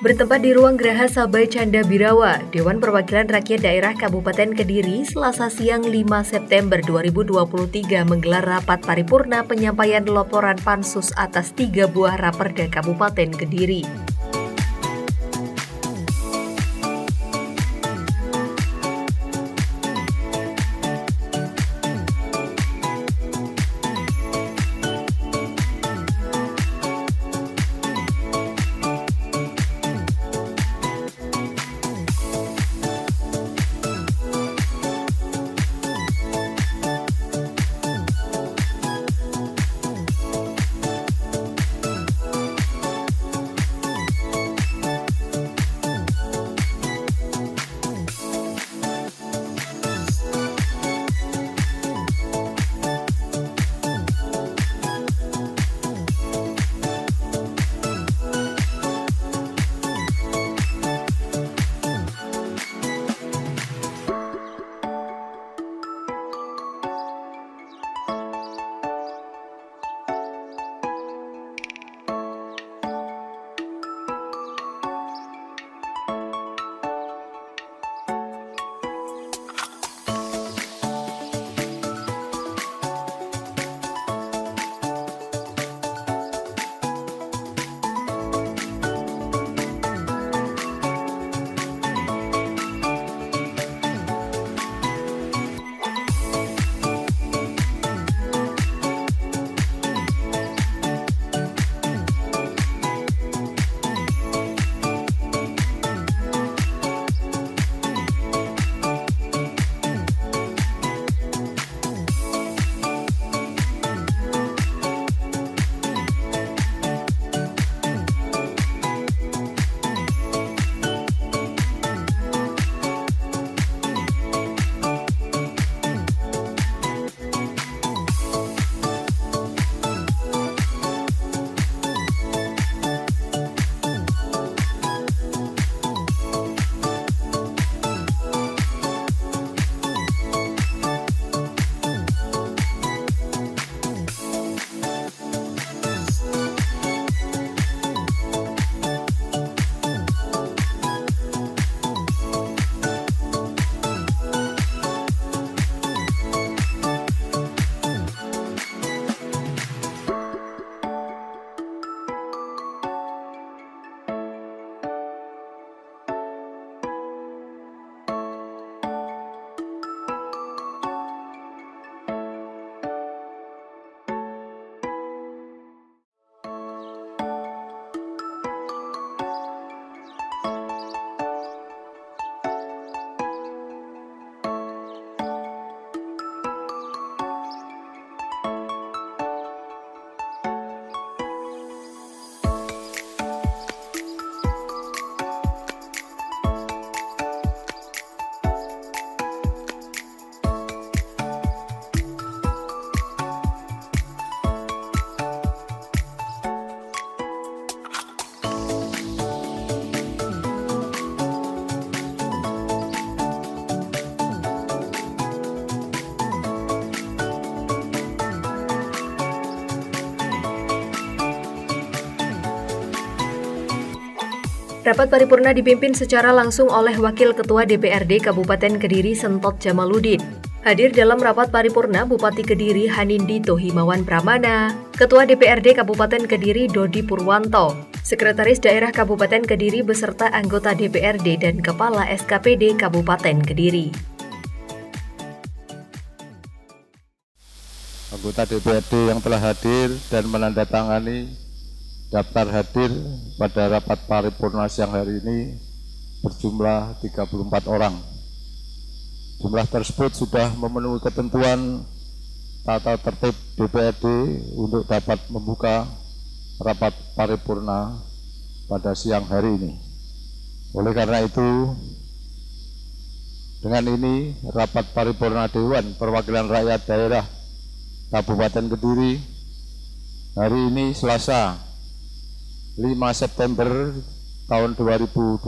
Bertempat di ruang Geraha Sabai Canda Birawa, Dewan Perwakilan Rakyat Daerah Kabupaten Kediri Selasa siang 5 September 2023 menggelar rapat paripurna penyampaian laporan pansus atas 3 buah raperda Kabupaten Kediri. Rapat paripurna dipimpin secara langsung oleh Wakil Ketua DPRD Kabupaten Kediri Sentot Jamaludin. Hadir dalam rapat paripurna Bupati Kediri Hanindito Himawan Pramana, Ketua DPRD Kabupaten Kediri Dodi Purwanto, Sekretaris Daerah Kabupaten Kediri beserta anggota DPRD dan Kepala SKPD Kabupaten Kediri. Anggota DPRD yang telah hadir dan menandatangani daftar hadir pada rapat paripurna siang hari ini berjumlah 34 orang. Jumlah tersebut sudah memenuhi ketentuan tata tertib DPRD untuk dapat membuka rapat paripurna pada siang hari ini. Oleh karena itu, dengan ini rapat paripurna Dewan Perwakilan Rakyat Daerah Kabupaten Kediri hari ini Selasa 5 September tahun 2023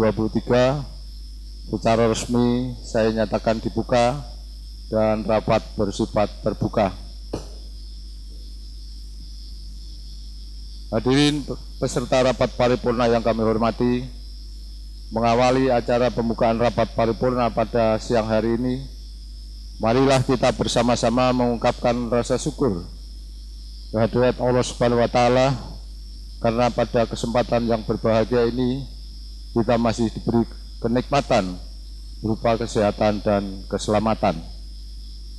secara resmi saya nyatakan dibuka dan rapat bersifat terbuka. Hadirin peserta rapat paripurna yang kami hormati, mengawali acara pembukaan rapat paripurna pada siang hari ini, marilah kita bersama-sama mengungkapkan rasa syukur kehadirat Allah Subhanahu wa Ta'ala, karena pada kesempatan yang berbahagia ini kita masih diberi kenikmatan berupa kesehatan dan keselamatan,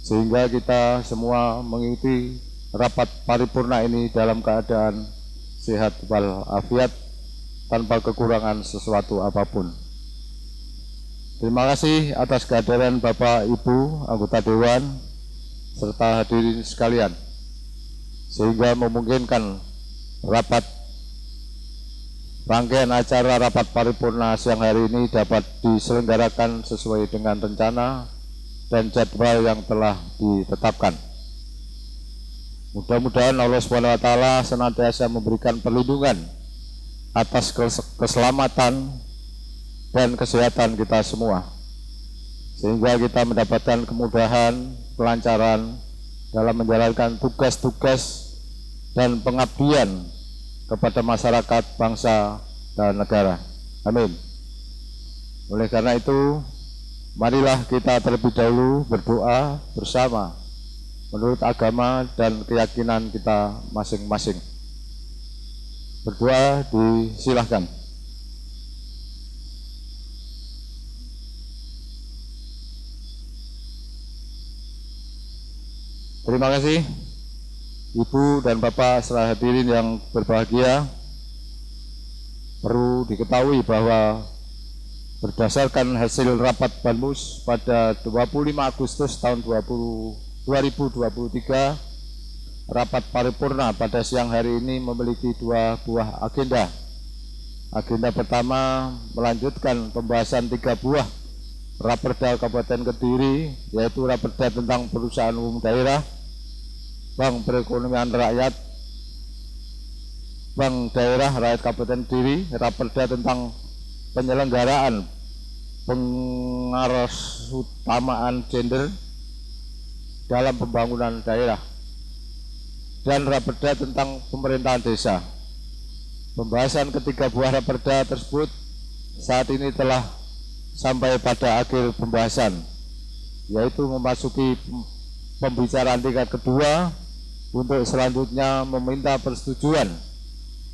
sehingga kita semua mengikuti rapat paripurna ini dalam keadaan sehat walafiat tanpa kekurangan sesuatu apapun. Terima kasih atas kehadiran Bapak Ibu anggota Dewan serta hadirin sekalian, sehingga memungkinkan rangkaian acara rapat paripurna siang hari ini dapat diselenggarakan sesuai dengan rencana dan jadwal yang telah ditetapkan. Mudah-mudahan Allah Subhanahu wa Ta'ala senantiasa memberikan perlindungan atas keselamatan dan kesehatan kita semua, sehingga kita mendapatkan kemudahan, kelancaran dalam menjalankan tugas-tugas dan pengabdian kepada masyarakat, bangsa, dan negara. Amin. Oleh karena itu, marilah kita terlebih dahulu berdoa bersama menurut agama dan keyakinan kita masing-masing. Berdoa disilahkan. Terima kasih Ibu dan Bapak serta hadirin yang berbahagia. Perlu diketahui bahwa berdasarkan hasil rapat Banmus pada 25 Agustus tahun 2023, rapat paripurna pada siang hari ini memiliki dua buah agenda. Agenda pertama melanjutkan pembahasan 3 buah Raperda Kabupaten Kediri, yaitu Raperda tentang perusahaan umum daerah, Bank Perekonomian Rakyat, Bank Daerah Rakyat Kabupaten Kediri, Raperda tentang penyelenggaraan pengarahutamaan gender dalam pembangunan daerah, dan Raperda tentang pemerintahan desa. Pembahasan ketiga buah Raperda tersebut saat ini telah sampai pada akhir pembahasan, yaitu memasuki pembicaraan tingkat kedua untuk selanjutnya meminta persetujuan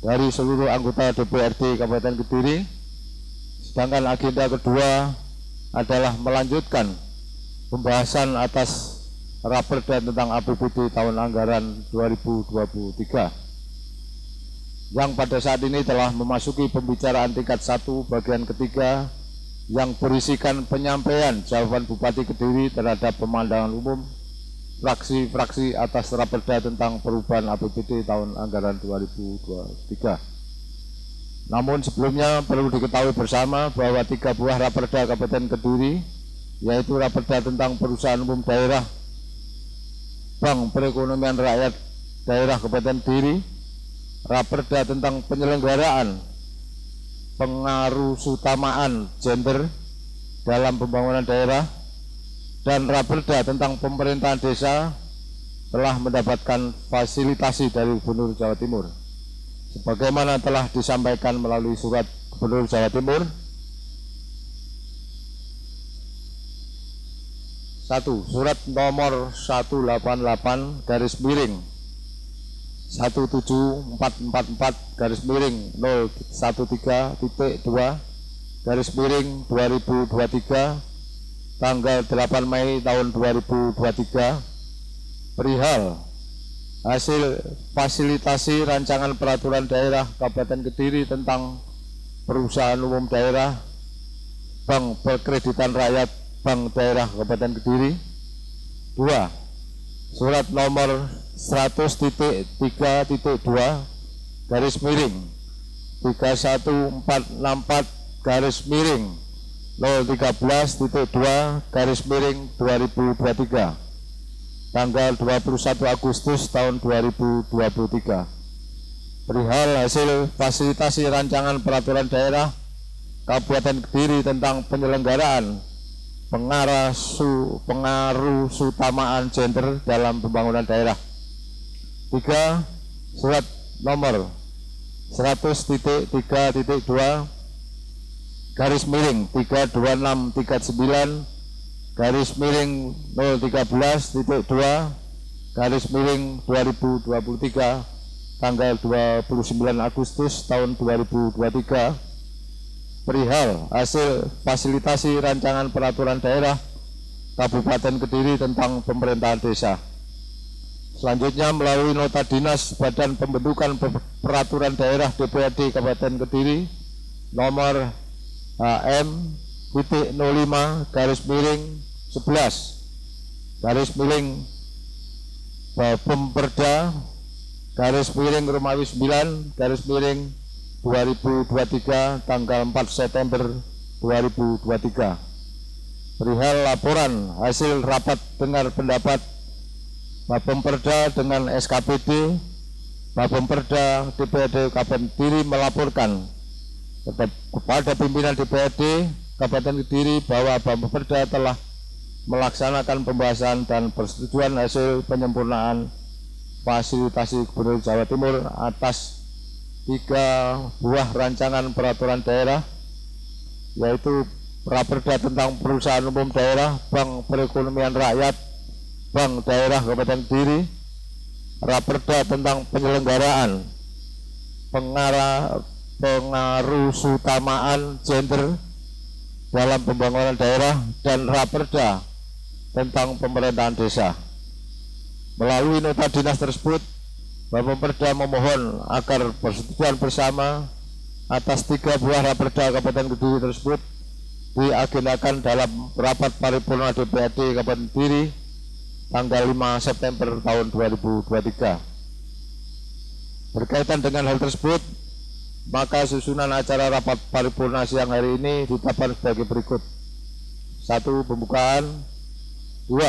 dari seluruh anggota DPRD Kabupaten Kediri. Sedangkan agenda kedua adalah melanjutkan pembahasan atas Raperda tentang APBD tahun anggaran 2023, yang pada saat ini telah memasuki pembicaraan tingkat 1 bagian ketiga, yang berisikan penyampaian jawaban Bupati Kediri terhadap pemandangan umum fraksi-fraksi atas Raperda tentang perubahan APBD tahun anggaran 2023. Namun sebelumnya perlu diketahui bersama bahwa 3 buah Raperda Kabupaten Kediri, yaitu Raperda tentang perusahaan umum daerah, Bank Perekonomian Rakyat Daerah Kabupaten Kediri, Raperda tentang penyelenggaraan pengarahutamaan gender dalam pembangunan daerah, dan Raperda tentang pemerintahan desa telah mendapatkan fasilitasi dari Gubernur Jawa Timur, sebagaimana telah disampaikan melalui surat Gubernur Jawa Timur 1. Surat nomor 1/184/013.2/2023 tanggal 8 Mei tahun 2023 perihal hasil fasilitasi rancangan peraturan daerah Kabupaten Kediri tentang perusahaan umum daerah, Bank Perkreditan Rakyat, Bank Daerah Kabupaten Kediri. 2. Surat nomor 100.314/013.2/2023 tanggal 21 Agustus tahun 2023 perihal hasil fasilitasi rancangan peraturan daerah Kabupaten Kediri tentang penyelenggaraan pengarahutamaan gender dalam pembangunan daerah. 3. Surat nomor 100.3.2 garis miring 32639 garis miring 013.2 garis miring 2023 tanggal 29 Agustus tahun 2023 perihal hasil fasilitasi rancangan peraturan daerah Kabupaten Kediri tentang pemerintahan desa. Selanjutnya melalui nota dinas Badan Pembentukan Peraturan Daerah DPRD Kabupaten Kediri nomor HM.05 garis miring 11 garis miring Bapemperda garis miring Romawi 9 garis miring 2023 tanggal 4 September 2023 perihal laporan hasil rapat dengar pendapat Bapemperda dengan SKPD. Bapemperda DPRD Kabupaten Kediri melaporkan kepada pimpinan DPRD Kabupaten Kediri bahwa Bapemperda telah melaksanakan pembahasan dan persetujuan hasil penyempurnaan fasilitasi Gubernur Jawa Timur atas 3 buah rancangan peraturan daerah, yaitu Raperda tentang Perusahaan Umum Daerah Bank Perekonomian Rakyat Bank Daerah Kabupaten Kediri, Raperda tentang penyelenggaraan pengarusutamaan gender dalam pembangunan daerah, dan Raperda tentang pemerintahan desa. Melalui nota dinas tersebut, Bapemperda memohon agar persetujuan bersama atas 3 buah Raperda Kabupaten Kediri tersebut diagendakan dalam rapat paripurna DPRD Kabupaten Kediri tanggal 5 September tahun 2023. Berkaitan dengan hal tersebut, maka susunan acara rapat paripurna siang hari ini ditetapkan sebagai berikut. 1. Pembukaan. 2.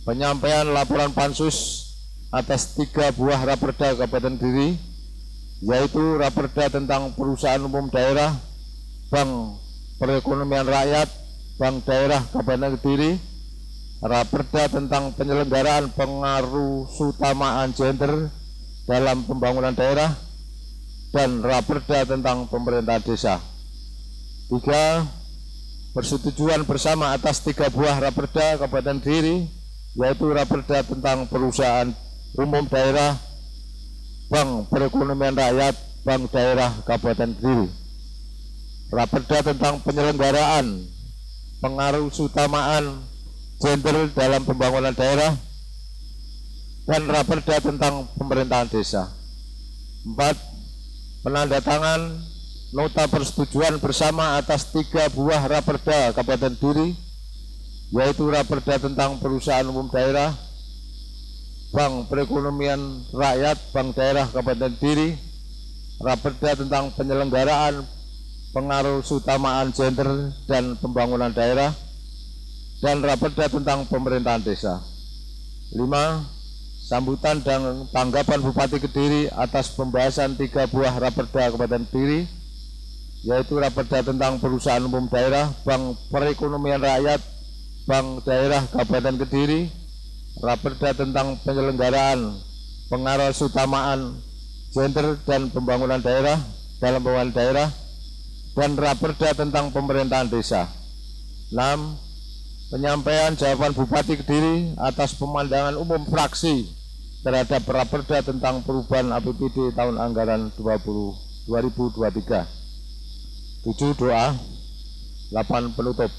Penyampaian laporan pansus atas 3 buah Raperda Kabupaten Kediri, yaitu Raperda tentang Perusahaan Umum Daerah Bank Perekonomian Rakyat Bank Daerah Kabupaten Kediri, Raperda tentang penyelenggaraan pengarusutamaan gender dalam pembangunan daerah, dan Raperda tentang pemerintahan desa. 3. Persetujuan bersama atas 3 buah Raperda Kabupaten Kediri, yaitu Raperda tentang Perusahaan Umum Daerah Bank Perekonomian Rakyat Bank Daerah Kabupaten Kediri, Raperda tentang penyelenggaraan pengarusutamaan gender dalam pembangunan daerah, dan Raperda tentang pemerintahan desa. 4. Penandatangan nota persetujuan bersama atas 3 buah Raperda Kabupaten Kediri, yaitu Raperda tentang Perusahaan Umum Daerah Bank Perekonomian Rakyat Bank Daerah Kabupaten Kediri, Raperda tentang penyelenggaraan pengarusutamaan gender dan pembangunan daerah, dan Raperda tentang pemerintahan desa. 5. Sambutan dan tanggapan Bupati Kediri atas pembahasan 3 buah Raperda Kabupaten Kediri, yaitu Raperda tentang Perusahaan Umum Daerah Bank Perekonomian Rakyat Bank Daerah Kabupaten Kediri, Raperda tentang penyelenggaraan pengarusutamaan gender dan pembangunan daerah dalam pembangunan daerah, dan Raperda tentang pemerintahan desa. 6. Penyampaian jawaban Bupati Kediri atas pemandangan umum fraksi terhadap Raperda tentang perubahan APBD tahun anggaran 2023. 7. Doa. 8. Penutup.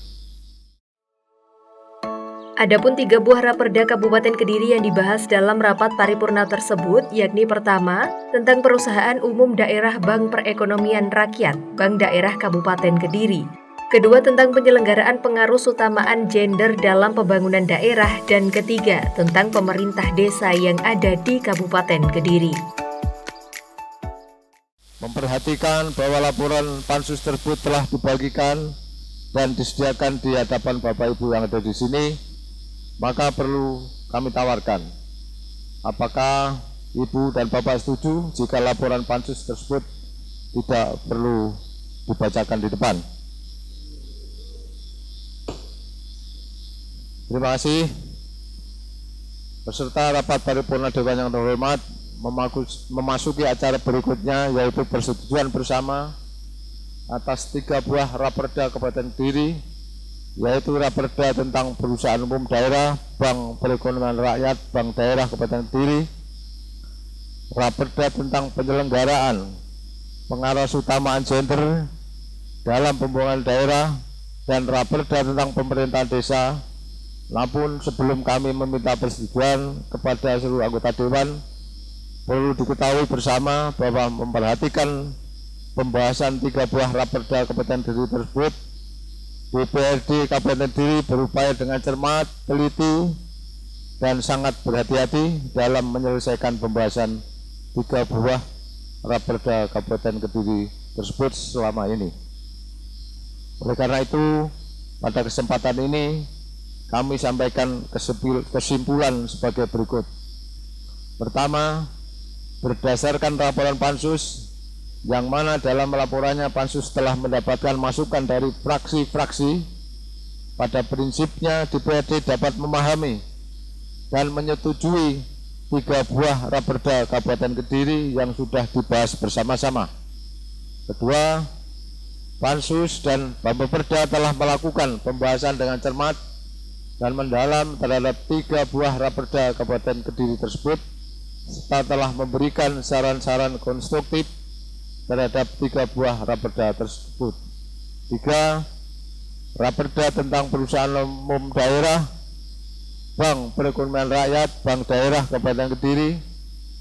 Adapun 3 buah Raperda Kabupaten Kediri yang dibahas dalam rapat paripurna tersebut, yakni pertama, tentang Perusahaan Umum Daerah Bank Perekonomian Rakyat Bank Daerah Kabupaten Kediri. Kedua, tentang penyelenggaraan pengarusutamaan gender dalam pembangunan daerah, dan ketiga, tentang pemerintah desa yang ada di Kabupaten Kediri. Memperhatikan bahwa laporan pansus tersebut telah dibagikan dan disediakan di hadapan Bapak Ibu yang ada di sini, maka perlu kami tawarkan, apakah Ibu dan Bapak setuju jika laporan pansus tersebut tidak perlu dibacakan di depan? Terima kasih. Peserta rapat paripurna Dewan yang terhormat memasuki acara berikutnya, yaitu persetujuan bersama atas 3 buah Raperda Kabupaten Kediri, yaitu Raperda tentang perusahaan umum daerah, Bank Perekonomian Rakyat, Bank Daerah Kabupaten Kediri, Raperda tentang penyelenggaraan pengawas utamaan gender dalam pembangunan daerah, dan Raperda tentang pemerintahan desa. Namun sebelum kami meminta persetujuan kepada seluruh anggota Dewan, perlu diketahui bersama bahwa memperhatikan pembahasan 3 buah Raperda Kabupaten Kediri tersebut, DPRD Kabupaten Kediri berupaya dengan cermat, teliti, dan sangat berhati-hati dalam menyelesaikan pembahasan 3 buah Raperda Kabupaten Kediri tersebut selama ini. Oleh karena itu, pada kesempatan ini kami sampaikan kesimpulan sebagai berikut. Pertama, berdasarkan laporan Pansus, yang mana dalam laporannya Pansus telah mendapatkan masukan dari fraksi-fraksi, pada prinsipnya DPRD dapat memahami dan menyetujui 3 buah Raperda Kabupaten Kediri yang sudah dibahas bersama-sama. Kedua, Pansus dan Bappeperda telah melakukan pembahasan dengan cermat dan mendalam terhadap 3 buah Raperda Kabupaten Kediri tersebut, serta telah memberikan saran-saran konstruktif terhadap 3 buah Raperda tersebut. 3. Raperda tentang perusahaan umum daerah, Bank Perekonomian Rakyat, Bank Daerah Kabupaten Kediri,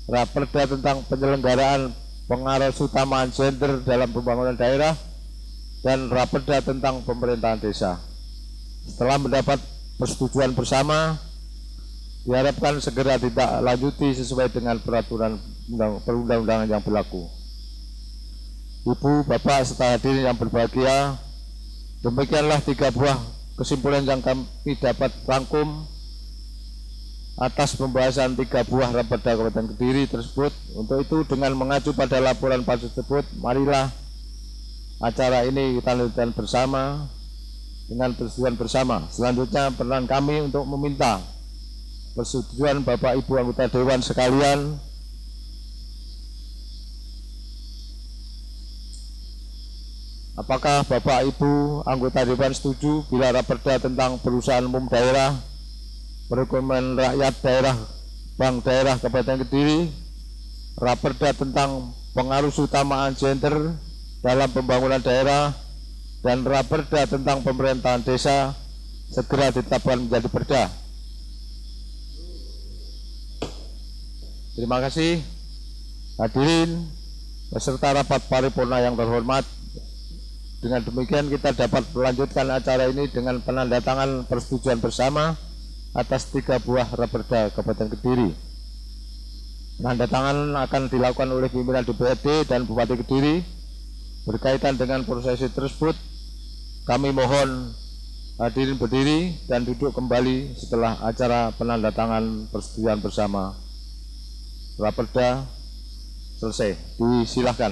Raperda tentang penyelenggaraan pengawas utamaan gender dalam pembangunan daerah, dan Raperda tentang pemerintahan desa. Setelah mendapat persetujuan bersama, diharapkan segera ditindaklanjuti sesuai dengan peraturan perundang-undangan yang berlaku. Ibu, Bapak, serta hadirin yang berbahagia, demikianlah 3 buah kesimpulan yang kami dapat rangkum atas pembahasan 3 buah Raperda Kabupaten Kediri tersebut. Untuk itu, dengan mengacu pada laporan Pansus tersebut, marilah acara ini kita lanjutkan bersama dengan persetujuan bersama. Selanjutnya, peran kami untuk meminta persetujuan Bapak Ibu anggota Dewan sekalian apakah Bapak Ibu anggota Dewan setuju bila Raperda tentang perusahaan umum daerah, perekonomian rakyat daerah, Bank Daerah Kabupaten Kediri, Raperda tentang pengaruh utamaan gender dalam pembangunan daerah, dan Raperda tentang pemerintahan desa segera ditetapkan menjadi perda? Terima kasih. Hadirin beserta rapat paripurna yang terhormat, dengan demikian kita dapat melanjutkan acara ini dengan penandatangan persetujuan bersama atas 3 buah Raperda Kabupaten Kediri. Penandatangan akan dilakukan oleh pimpinan DPRD dan Bupati Kediri. Berkaitan dengan prosesi tersebut, kami mohon hadirin berdiri dan duduk kembali setelah acara penandatangan persetujuan bersama Raperda selesai. Disilahkan.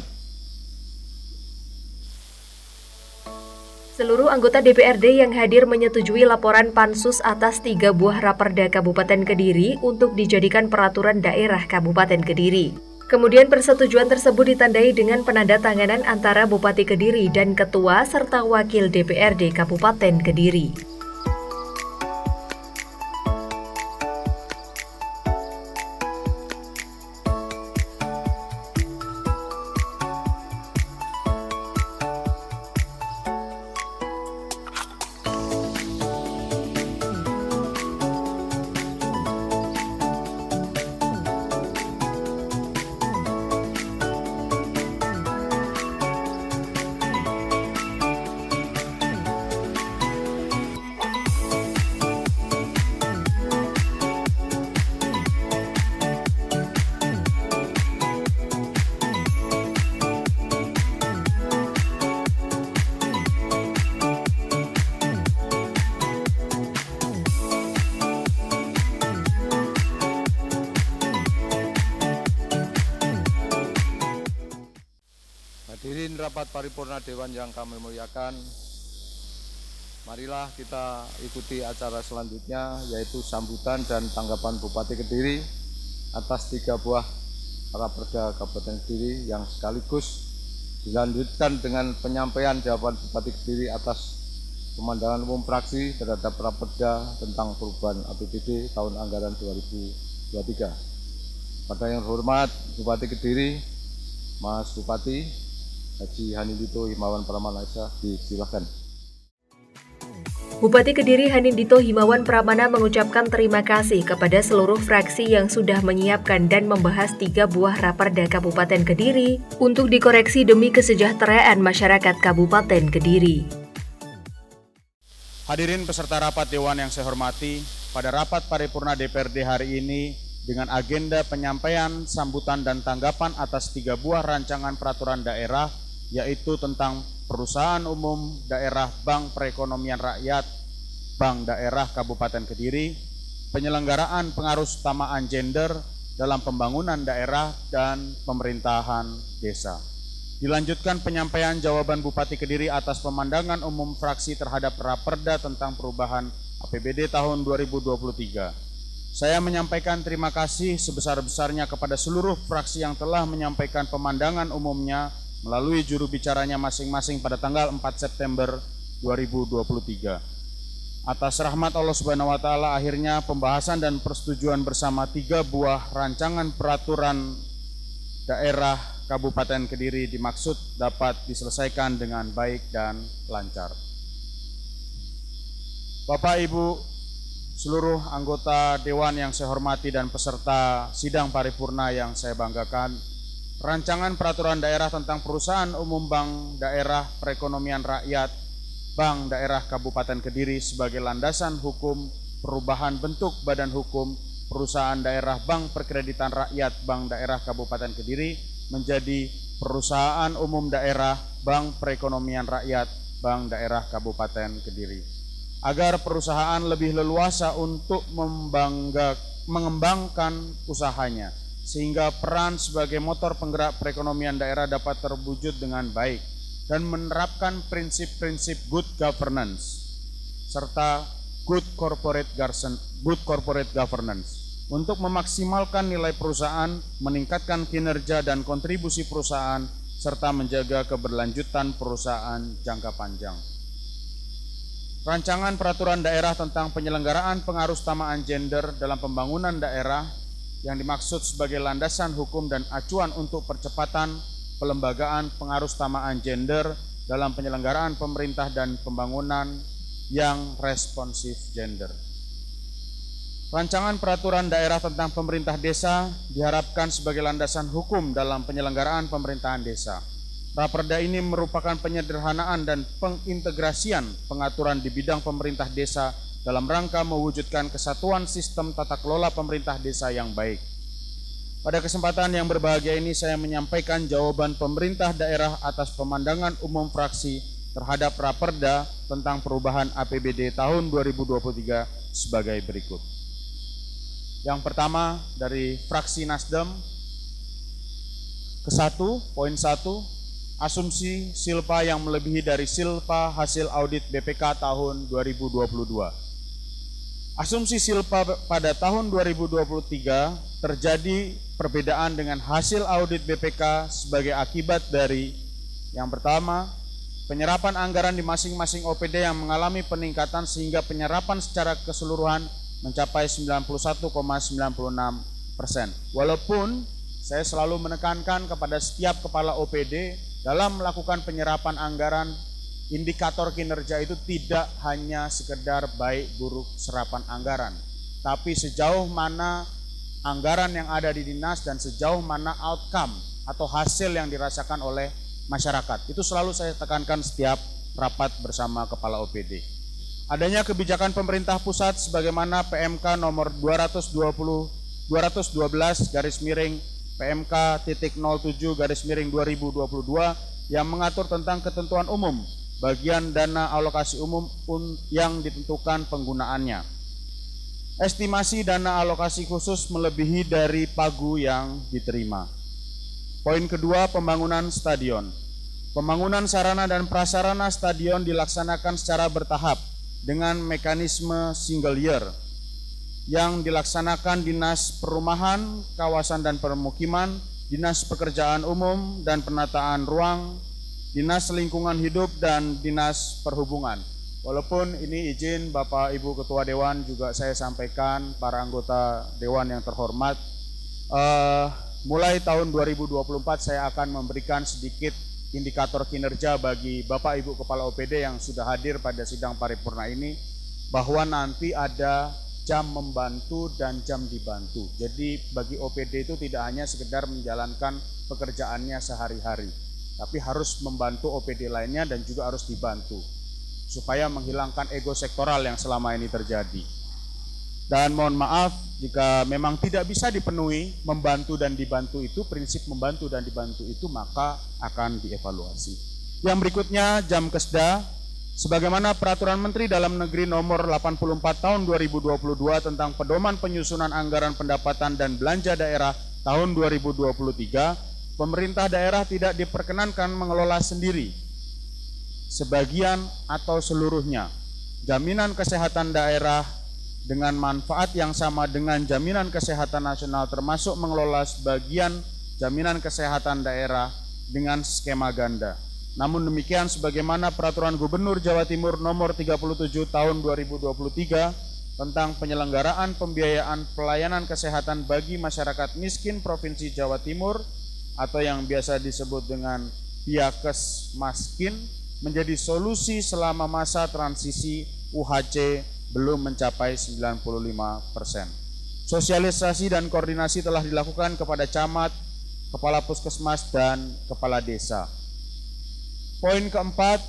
Seluruh anggota DPRD yang hadir menyetujui laporan Pansus atas 3 buah Raperda Kabupaten Kediri untuk dijadikan peraturan daerah Kabupaten Kediri. Kemudian persetujuan tersebut ditandai dengan penandatanganan antara Bupati Kediri dan Ketua serta Wakil DPRD Kabupaten Kediri. Hadirin rapat paripurna Dewan yang kami muliakan, marilah kita ikuti acara selanjutnya, yaitu sambutan dan tanggapan Bupati Kediri atas 3 buah Raperda Kabupaten Kediri yang sekaligus Dilanjutkan dengan penyampaian jawaban Bupati Kediri atas pemandangan umum fraksi terhadap Raperda tentang perubahan APBD tahun anggaran 2023. Pada yang hormat Bupati Kediri, Mas Bupati Haji Hanindito Himawan Pramana, disilakan. Bupati Kediri Hanindito Himawan Pramana mengucapkan terima kasih kepada seluruh fraksi yang sudah menyiapkan dan membahas 3 buah Raperda Kabupaten Kediri untuk dikoreksi demi kesejahteraan masyarakat Kabupaten Kediri. Hadirin peserta rapat Dewan yang saya hormati, pada rapat paripurna DPRD hari ini dengan agenda penyampaian, sambutan, dan tanggapan atas 3 buah rancangan peraturan daerah, yaitu tentang Perusahaan Umum Daerah Bank Perekonomian Rakyat Bank Daerah Kabupaten Kediri, penyelenggaraan pengarusutamaan gender dalam pembangunan daerah dan pemerintahan desa. Dilanjutkan penyampaian jawaban Bupati Kediri atas pemandangan umum fraksi terhadap Raperda tentang perubahan APBD tahun 2023. Saya menyampaikan terima kasih sebesar-besarnya kepada seluruh fraksi yang telah menyampaikan pemandangan umumnya melalui juru bicaranya masing-masing pada tanggal 4 September 2023. Atas rahmat Allah Subhanahu wa taala, akhirnya pembahasan dan persetujuan bersama 3 buah rancangan peraturan daerah Kabupaten Kediri dimaksud dapat diselesaikan dengan baik dan lancar. Bapak Ibu, seluruh anggota Dewan yang saya hormati dan peserta sidang paripurna yang saya banggakan, rancangan peraturan daerah tentang Perusahaan Umum Bank Daerah Perekonomian Rakyat Bank Daerah Kabupaten Kediri sebagai landasan hukum perubahan bentuk badan hukum Perusahaan Daerah Bank Perkreditan Rakyat Bank Daerah Kabupaten Kediri menjadi Perusahaan Umum Daerah Bank Perekonomian Rakyat Bank Daerah Kabupaten Kediri, agar perusahaan lebih leluasa untuk mengembangkan usahanya, sehingga peran sebagai motor penggerak perekonomian daerah dapat terwujud dengan baik dan menerapkan prinsip-prinsip good governance serta good corporate governance untuk memaksimalkan nilai perusahaan, meningkatkan kinerja dan kontribusi perusahaan, serta menjaga keberlanjutan perusahaan jangka panjang. Rancangan peraturan daerah tentang penyelenggaraan pengarusutamaan gender dalam pembangunan daerah yang dimaksud sebagai landasan hukum dan acuan untuk percepatan pelembagaan pengarusutamaan gender dalam penyelenggaraan pemerintah dan pembangunan yang responsif gender. Rancangan peraturan daerah tentang pemerintah desa diharapkan sebagai landasan hukum dalam penyelenggaraan pemerintahan desa. Raperda ini merupakan penyederhanaan dan pengintegrasian pengaturan di bidang pemerintah desa dalam rangka mewujudkan kesatuan sistem tata kelola pemerintah desa yang baik. Pada kesempatan yang berbahagia ini saya menyampaikan jawaban pemerintah daerah atas pemandangan umum fraksi terhadap Raperda tentang perubahan APBD tahun 2023 sebagai berikut. Yang pertama dari fraksi Nasdem, ke-1, poin 1, asumsi silpa yang melebihi dari silpa hasil audit BPK tahun 2022. Asumsi silpa pada tahun 2023 terjadi perbedaan dengan hasil audit BPK sebagai akibat dari yang pertama, penyerapan anggaran di masing-masing OPD yang mengalami peningkatan sehingga penyerapan secara keseluruhan mencapai 91,96%. Walaupun saya selalu menekankan kepada setiap kepala OPD dalam melakukan penyerapan anggaran, indikator kinerja itu tidak hanya sekedar baik buruk serapan anggaran, tapi sejauh mana anggaran yang ada di dinas dan sejauh mana outcome atau hasil yang dirasakan oleh masyarakat. Itu selalu saya tekankan setiap rapat bersama kepala OPD. Adanya kebijakan pemerintah pusat sebagaimana PMK nomor 212 garis miring PMK.07/2022 yang mengatur tentang ketentuan umum bagian dana alokasi umum yang ditentukan penggunaannya. Estimasi dana alokasi khusus melebihi dari pagu yang diterima. Poin kedua, pembangunan stadion. Pembangunan sarana dan prasarana stadion dilaksanakan secara bertahap dengan mekanisme single year yang dilaksanakan Dinas Perumahan, Kawasan dan Permukiman, Dinas Pekerjaan Umum dan Penataan Ruang, Dinas Lingkungan Hidup, dan Dinas Perhubungan. Walaupun ini izin Bapak Ibu Ketua Dewan juga saya sampaikan, para anggota Dewan yang terhormat, mulai tahun 2024 saya akan memberikan sedikit indikator kinerja bagi Bapak Ibu Kepala OPD yang sudah hadir pada sidang paripurna ini, bahwa nanti ada jam membantu dan jam dibantu. Jadi bagi OPD itu tidak hanya sekedar menjalankan pekerjaannya sehari-hari, tapi harus membantu OPD lainnya dan juga harus dibantu, supaya menghilangkan ego sektoral yang selama ini terjadi. Dan mohon maaf jika memang tidak bisa dipenuhi membantu dan dibantu itu, prinsip membantu dan dibantu itu, maka akan dievaluasi. Yang berikutnya, jam kesda. Sebagaimana Peraturan Menteri Dalam Negeri Nomor 84 Tahun 2022 tentang Pedoman Penyusunan Anggaran Pendapatan dan Belanja Daerah tahun 2023, pemerintah daerah tidak diperkenankan mengelola sendiri, sebagian atau seluruhnya, jaminan kesehatan daerah dengan manfaat yang sama dengan jaminan kesehatan nasional, termasuk mengelola sebagian jaminan kesehatan daerah dengan skema ganda. Namun demikian, sebagaimana Peraturan Gubernur Jawa Timur Nomor 37 Tahun 2023 tentang penyelenggaraan pembiayaan pelayanan kesehatan bagi masyarakat miskin Provinsi Jawa Timur atau yang biasa disebut dengan Piakes Maskin, menjadi solusi selama masa transisi UHC belum mencapai 95%. Sosialisasi dan koordinasi telah dilakukan kepada camat, kepala puskesmas, dan kepala desa. Poin keempat,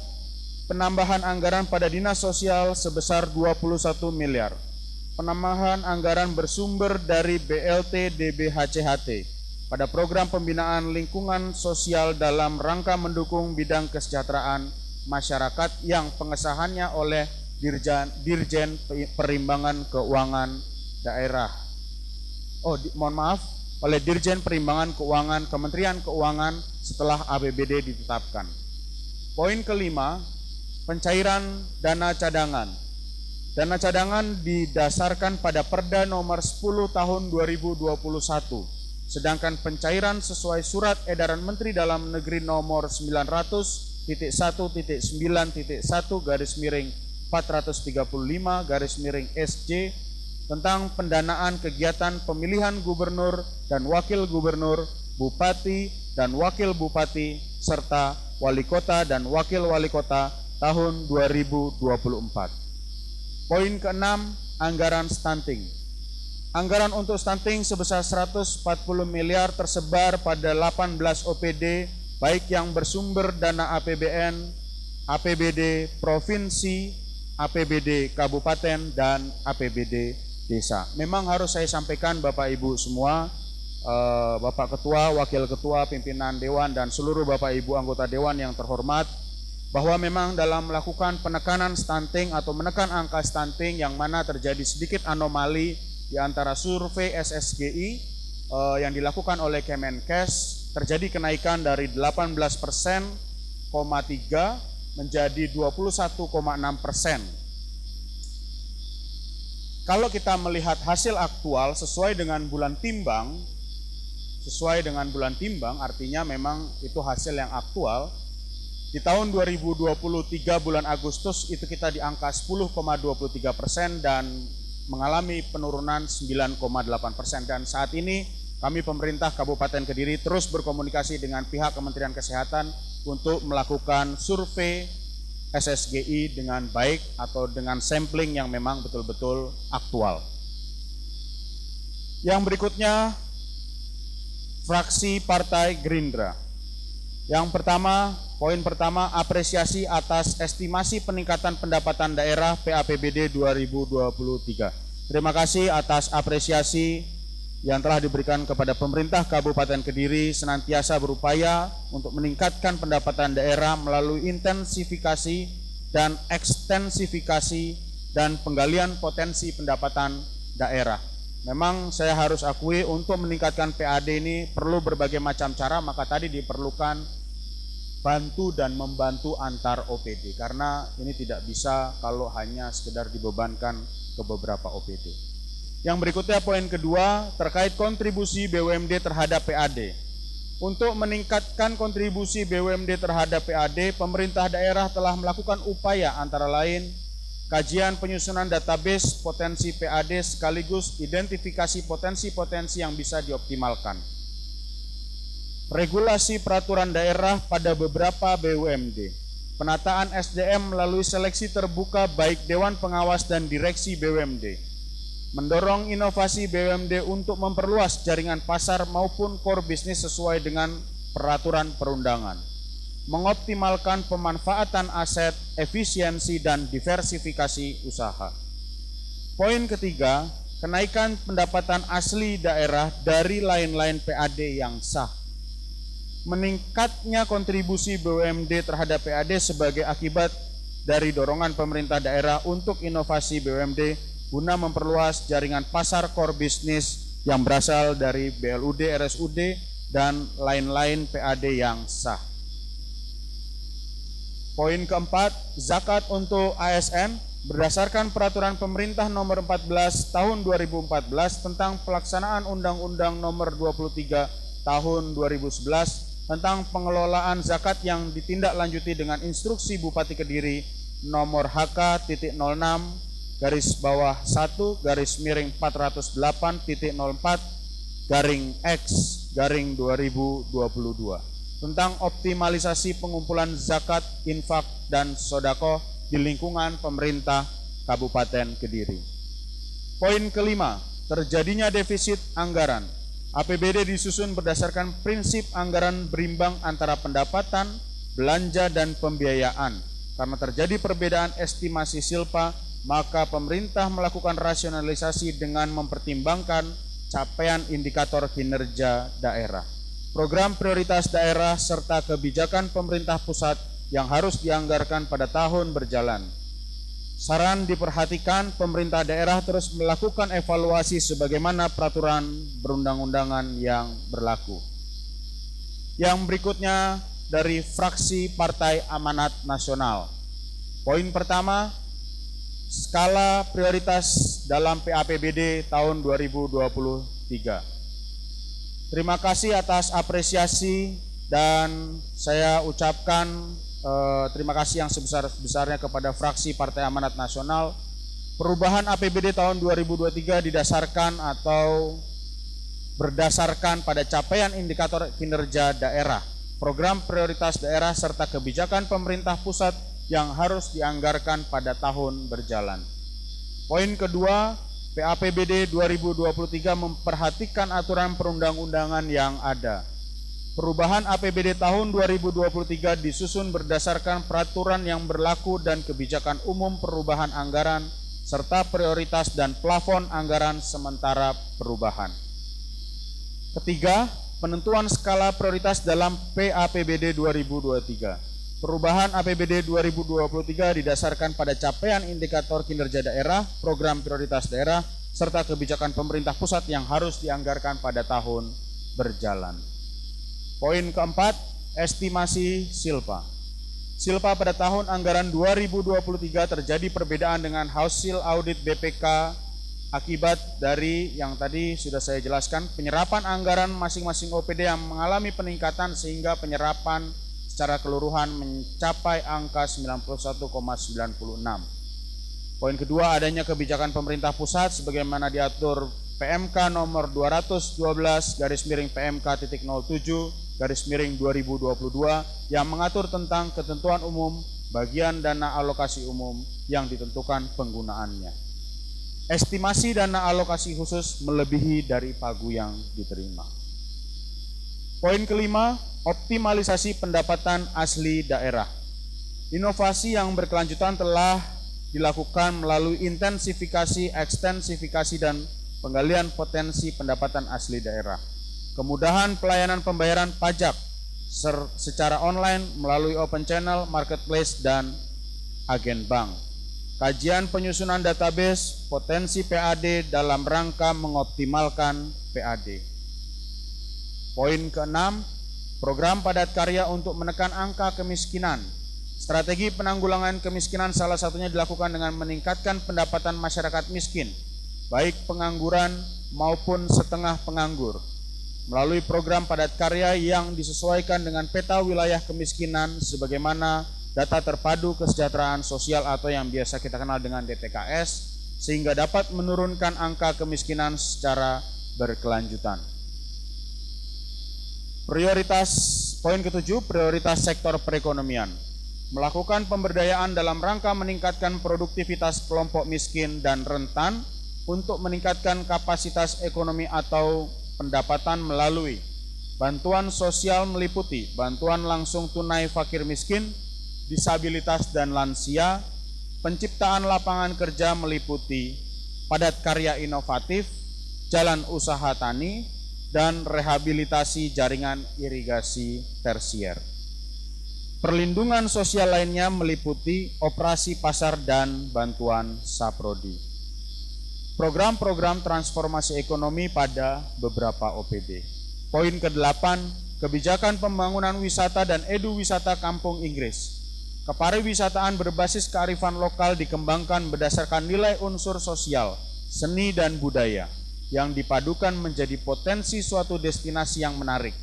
penambahan anggaran pada Dinas Sosial sebesar 21 miliar. Penambahan anggaran bersumber dari BLT DBHCHT pada program pembinaan lingkungan sosial dalam rangka mendukung bidang kesejahteraan masyarakat yang pengesahannya oleh Dirjen Perimbangan Keuangan Daerah. Oleh Dirjen Perimbangan Keuangan Kementerian Keuangan setelah APBD ditetapkan. Poin kelima, pencairan dana cadangan. Dana cadangan didasarkan pada Perda Nomor 10 Tahun 2021, sedangkan pencairan sesuai Surat Edaran Menteri Dalam Negeri Nomor 900.1.9.435/SJ tentang pendanaan kegiatan pemilihan gubernur dan wakil gubernur, bupati dan wakil bupati, serta wali kota dan wakil wali kota tahun 2024. Poin keenam, anggaran stunting. Anggaran untuk stunting sebesar 140 miliar tersebar pada 18 OPD, baik yang bersumber dana APBN, APBD provinsi, APBD kabupaten, dan APBD desa. Memang harus saya sampaikan Bapak Ibu semua, Bapak Ketua, Wakil Ketua, Pimpinan Dewan, dan seluruh Bapak Ibu anggota Dewan yang terhormat, bahwa memang dalam melakukan penekanan stunting atau menekan angka stunting yang mana terjadi sedikit anomali di antara survei SSGI yang dilakukan oleh Kemenkes, terjadi kenaikan dari 18,3% menjadi 21,6%. Kalau kita melihat hasil aktual sesuai dengan bulan timbang, artinya memang itu hasil yang aktual. Di tahun 2023 bulan Agustus itu kita di angka 10,23% dan mengalami penurunan 9,8%. Dan saat ini kami pemerintah Kabupaten Kediri terus berkomunikasi dengan pihak Kementerian Kesehatan untuk melakukan survei SSGI dengan baik atau dengan sampling yang memang betul-betul aktual. Yang berikutnya, fraksi Partai Gerindra. Yang pertama, poin pertama, apresiasi atas estimasi peningkatan pendapatan daerah PAPBD 2023. Terima kasih atas apresiasi yang telah diberikan kepada pemerintah Kabupaten Kediri, senantiasa berupaya untuk meningkatkan pendapatan daerah melalui intensifikasi dan ekstensifikasi dan penggalian potensi pendapatan daerah. Memang saya harus akui untuk meningkatkan PAD ini perlu berbagai macam cara, maka tadi diperlukan bantu dan membantu antar OPD, karena ini tidak bisa kalau hanya sekedar dibebankan ke beberapa OPD. Yang berikutnya poin kedua terkait kontribusi BUMD terhadap PAD. Untuk meningkatkan kontribusi BUMD terhadap PAD, pemerintah daerah telah melakukan upaya antara lain kajian penyusunan database potensi PAD sekaligus identifikasi potensi-potensi yang bisa dioptimalkan. Regulasi peraturan daerah pada beberapa BUMD, penataan SDM melalui seleksi terbuka baik Dewan Pengawas dan Direksi BUMD, mendorong inovasi BUMD untuk memperluas jaringan pasar maupun core bisnis sesuai dengan peraturan perundangan, mengoptimalkan pemanfaatan aset, efisiensi, dan diversifikasi usaha. Poin ketiga, kenaikan pendapatan asli daerah dari lain-lain PAD yang sah. Meningkatnya kontribusi BUMD terhadap PAD sebagai akibat dari dorongan pemerintah daerah untuk inovasi BUMD guna memperluas jaringan pasar core bisnis yang berasal dari BLUD, RSUD, dan lain-lain PAD yang sah. Poin keempat, zakat untuk ASN berdasarkan peraturan pemerintah nomor 14 tahun 2014 tentang pelaksanaan Undang-Undang nomor 23 tahun 2011 tentang pengelolaan zakat yang ditindaklanjuti dengan instruksi Bupati Kediri nomor HK-006-408.04/X/2022 tentang optimalisasi pengumpulan zakat, infak, dan sodako di lingkungan pemerintah Kabupaten Kediri. Poin kelima, terjadinya defisit anggaran. APBD disusun berdasarkan prinsip anggaran berimbang antara pendapatan, belanja, dan pembiayaan. Karena terjadi perbedaan estimasi silpa, maka pemerintah melakukan rasionalisasi dengan mempertimbangkan capaian indikator kinerja daerah, program prioritas daerah, serta kebijakan pemerintah pusat yang harus dianggarkan pada tahun berjalan. Saran diperhatikan pemerintah daerah terus melakukan evaluasi sebagaimana peraturan perundang-undangan yang berlaku. Yang berikutnya dari fraksi Partai Amanat Nasional. Poin pertama, skala prioritas dalam PAPBD tahun 2023. Terima kasih atas apresiasi dan saya ucapkan terima kasih yang sebesar-besarnya kepada fraksi Partai Amanat Nasional. Perubahan APBD tahun 2023 didasarkan atau berdasarkan pada capaian indikator kinerja daerah, program prioritas daerah, serta kebijakan pemerintah pusat yang harus dianggarkan pada tahun berjalan. Poin kedua, PAPBD 2023 memperhatikan aturan perundang-undangan yang ada. Perubahan APBD tahun 2023 disusun berdasarkan peraturan yang berlaku dan kebijakan umum perubahan anggaran serta prioritas dan plafon anggaran sementara perubahan. Ketiga, penentuan skala prioritas dalam PAPBD 2023. Perubahan APBD 2023 didasarkan pada capaian indikator kinerja daerah, program prioritas daerah, serta kebijakan pemerintah pusat yang harus dianggarkan pada tahun berjalan. Poin keempat, estimasi silpa. Silpa pada tahun anggaran 2023 terjadi perbedaan dengan hasil audit BPK akibat dari yang tadi sudah saya jelaskan, penyerapan anggaran masing-masing OPD yang mengalami peningkatan sehingga penyerapan secara keseluruhan mencapai angka 91,96. Poin kedua, adanya kebijakan pemerintah pusat sebagaimana diatur PMK nomor 212/PMK.07/2022 yang mengatur tentang ketentuan umum bagian dana alokasi umum yang ditentukan penggunaannya. Estimasi dana alokasi khusus melebihi dari pagu yang diterima. Poin kelima, optimalisasi pendapatan asli daerah. Inovasi yang berkelanjutan telah dilakukan melalui intensifikasi, ekstensifikasi, dan penggalian potensi pendapatan asli daerah. Kemudahan pelayanan pembayaran pajak secara online melalui open channel, marketplace, dan agen bank. Kajian penyusunan database potensi PAD dalam rangka mengoptimalkan PAD. Poin keenam, program padat karya untuk menekan angka kemiskinan. Strategi penanggulangan kemiskinan salah satunya dilakukan dengan meningkatkan pendapatan masyarakat miskin, baik pengangguran maupun setengah penganggur. melalui program padat karya yang disesuaikan dengan peta wilayah kemiskinan sebagaimana data terpadu kesejahteraan sosial atau yang biasa kita kenal dengan DTKS, sehingga dapat menurunkan angka kemiskinan secara berkelanjutan. Poin ketujuh, prioritas sektor perekonomian. Melakukan pemberdayaan dalam rangka meningkatkan produktivitas kelompok miskin dan rentan untuk meningkatkan kapasitas ekonomi atau pendapatan melalui bantuan sosial meliputi bantuan langsung tunai fakir miskin, disabilitas dan lansia, penciptaan lapangan kerja meliputi padat karya inovatif, jalan usaha tani, dan rehabilitasi jaringan irigasi tersier. Perlindungan sosial lainnya meliputi operasi pasar dan bantuan saprodi. Program-program transformasi ekonomi pada beberapa OPD. Poin ke-8, kebijakan pembangunan wisata dan edu-wisata kampung Inggris. Kepariwisataan berbasis kearifan lokal dikembangkan berdasarkan nilai unsur sosial, seni dan budaya yang dipadukan menjadi potensi suatu destinasi yang menarik.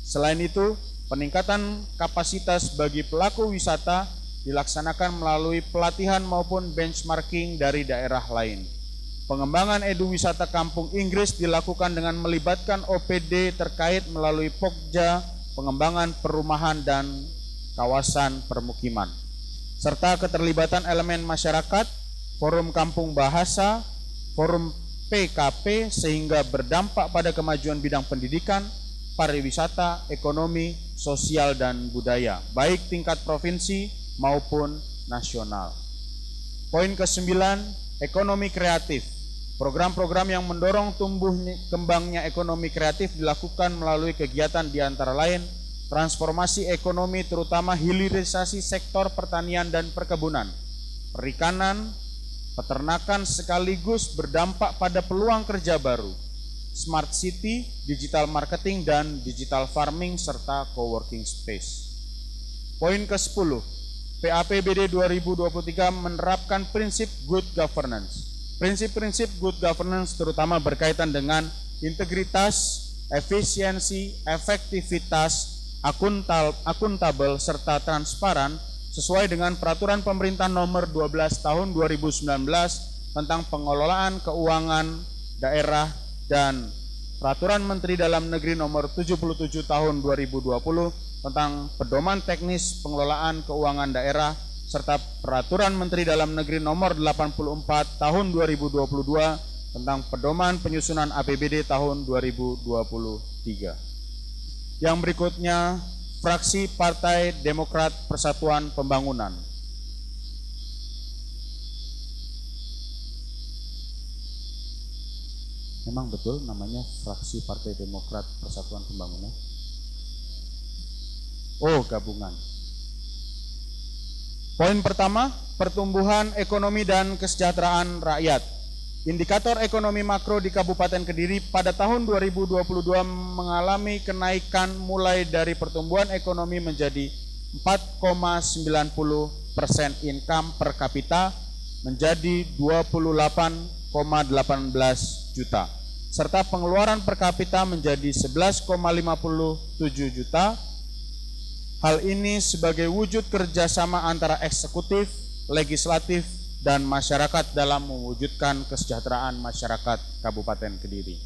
Selain itu, peningkatan kapasitas bagi pelaku wisata dilaksanakan melalui pelatihan maupun benchmarking dari daerah lain. Pengembangan edu-wisata kampung Inggris dilakukan dengan melibatkan OPD terkait melalui Pokja, pengembangan perumahan dan kawasan permukiman, serta keterlibatan elemen masyarakat, forum kampung bahasa, forum PKP sehingga berdampak pada kemajuan bidang pendidikan, pariwisata, ekonomi, sosial, dan budaya, baik tingkat provinsi maupun nasional. Poin ke-9, ekonomi kreatif. Program-program yang mendorong tumbuh kembangnya ekonomi kreatif dilakukan melalui kegiatan di antara lain transformasi ekonomi terutama hilirisasi sektor pertanian dan perkebunan, perikanan, peternakan sekaligus berdampak pada peluang kerja baru, smart city, digital marketing dan digital farming serta coworking space. Poin ke-10, PAPBD 2023 menerapkan prinsip good governance. Prinsip-prinsip good governance terutama berkaitan dengan integritas, efisiensi, efektivitas, akuntabel serta transparan sesuai dengan peraturan pemerintah nomor 12 tahun 2019 tentang pengelolaan keuangan daerah dan peraturan Menteri Dalam Negeri nomor 77 tahun 2020 tentang pedoman teknis pengelolaan keuangan daerah serta peraturan Menteri Dalam Negeri nomor 84 tahun 2022 tentang pedoman penyusunan APBD tahun 2023. Yang berikutnya, fraksi Partai Demokrat Persatuan Pembangunan. Memang betul namanya fraksi Partai Demokrat Persatuan Pembangunan? Oh, gabungan. Poin pertama, pertumbuhan ekonomi dan kesejahteraan rakyat. Indikator ekonomi makro di Kabupaten Kediri pada tahun 2022 mengalami kenaikan mulai dari pertumbuhan ekonomi menjadi 4,90% income per kapita menjadi 28,18 juta, serta pengeluaran per kapita menjadi 11,57 juta. Hal ini sebagai wujud kerjasama antara eksekutif, legislatif, dan masyarakat dalam mewujudkan kesejahteraan masyarakat Kabupaten Kediri.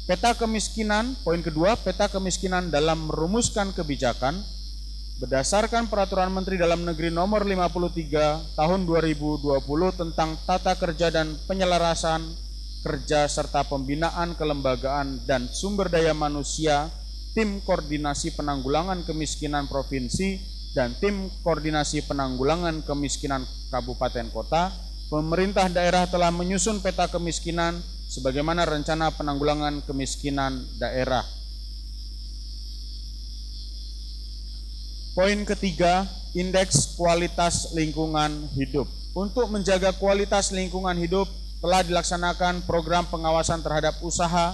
Peta kemiskinan, poin kedua, peta kemiskinan dalam merumuskan kebijakan berdasarkan Peraturan Menteri Dalam Negeri nomor 53 tahun 2020 tentang tata kerja dan penyelarasan kerja serta pembinaan kelembagaan dan sumber daya manusia, tim koordinasi penanggulangan kemiskinan provinsi dan tim koordinasi penanggulangan kemiskinan kabupaten kota, pemerintah daerah telah menyusun peta kemiskinan sebagaimana rencana penanggulangan kemiskinan daerah. Poin ketiga, indeks kualitas lingkungan hidup. Untuk menjaga kualitas lingkungan hidup telah dilaksanakan program pengawasan terhadap usaha